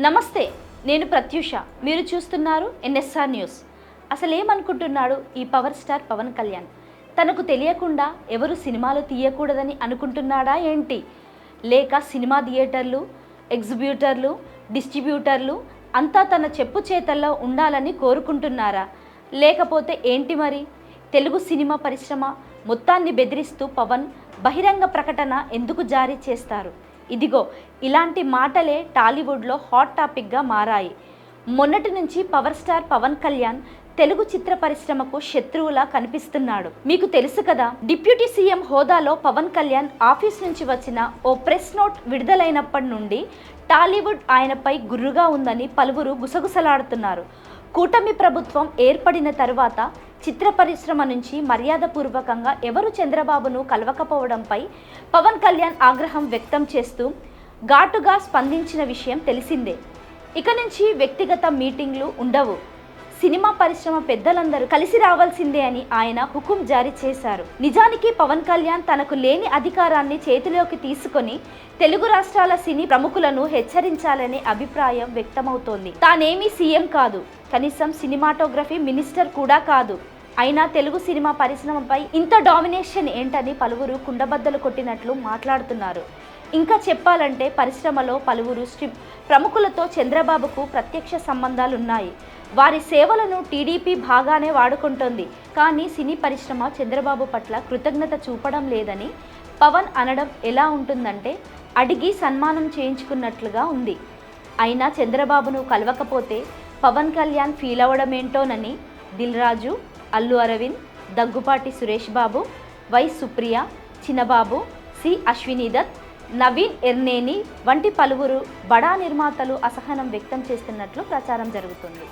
నమస్తే, నేను ప్రత్యూష. మీరు చూస్తున్నారు ఎన్ఎస్ఆర్ న్యూస్. అసలేమనుకుంటున్నాడు ఈ పవర్ స్టార్ పవన్ కళ్యాణ్? తనకు తెలియకుండా ఎవరు సినిమాలు తీయకూడదని అనుకుంటున్నాడా ఏంటి? లేక సినిమా థియేటర్లు, ఎగ్జిబ్యూటర్లు, డిస్ట్రిబ్యూటర్లు అంతా తన చెప్పు చేతల్లో ఉండాలని కోరుకుంటున్నారా? లేకపోతే ఏంటి మరి? తెలుగు సినిమా పరిశ్రమ మొత్తాన్ని బెదిరిస్తూ పవన్ బహిరంగ ప్రకటన ఎందుకు జారీ చేస్తారు? ఇదిగో ఇలాంటి మాటలే టాలీవుడ్లో హాట్ టాపిక్గా మారాయి. మొన్నటి నుంచి పవర్ స్టార్ పవన్ కళ్యాణ్ తెలుగు చిత్ర పరిశ్రమకు శత్రువులా కనిపిస్తున్నాడు. మీకు తెలుసు కదా, డిప్యూటీ సీఎం హోదాలో పవన్ కళ్యాణ్ ఆఫీస్ నుంచి వచ్చిన ఓ ప్రెస్ నోట్ విడుదలైనప్పటి నుండి టాలీవుడ్ ఆయనపై గుర్రుగా ఉందని పలువురు గుసగుసలాడుతున్నారు. కూటమి ప్రభుత్వం ఏర్పడిన తరువాత చిత్ర పరిశ్రమ నుంచి మర్యాదపూర్వకంగా ఎవరు చంద్రబాబును కలవకపోవడంపై పవన్ కళ్యాణ్ ఆగ్రహం వ్యక్తం చేస్తూ ఘాటుగా స్పందించిన విషయం తెలిసిందే. ఇక నుంచి వ్యక్తిగత మీటింగ్లు ఉండవు, సినిమా పరిశ్రమ పెద్దలందరూ కలిసి రావాల్సిందే అని ఆయన హుకుం జారీ చేశారు. నిజానికి పవన్ కళ్యాణ్ తనకు లేని అధికారాన్ని చేతిలోకి తీసుకొని తెలుగు రాష్ట్రాల సినీ ప్రముఖులను హెచ్చరించాలనే అభిప్రాయం వ్యక్తమవుతోంది. తానేమీ సీఎం కాదు, కనీసం సినిమాటోగ్రఫీ మినిస్టర్ కూడా కాదు. అయినా తెలుగు సినిమా పరిశ్రమపై ఇంత డామినేషన్ ఏంటని పలువురు కుండబద్దలు కొట్టినట్లు మాట్లాడుతున్నారు. ఇంకా చెప్పాలంటే పరిశ్రమలో పలువురు ప్రముఖులతో చంద్రబాబుకు ప్రత్యక్ష సంబంధాలున్నాయి. వారి సేవలను టీడీపీ బాగానే వాడుకుంటోంది. కానీ సినీ పరిశ్రమ చంద్రబాబు పట్ల కృతజ్ఞత చూపడం లేదని పవన్ అనడం ఎలా ఉంటుందంటే అడిగి సన్మానం చేయించుకున్నట్లుగా ఉంది. అయినా చంద్రబాబును కలవకపోతే పవన్ కళ్యాణ్ ఫీల్ అవ్వడమేంటోనని దిల్ రాజు, అల్లు అరవింద్, దగ్గుపాటి సురేష్ బాబు, వై సుప్రియ, చిన్నబాబు, సి అశ్విని దత్, నవీన్ ఎర్నేని వంటి పలువురు బడా నిర్మాతలు అసహనం వ్యక్తం చేస్తున్నట్లు ప్రచారం జరుగుతుంది.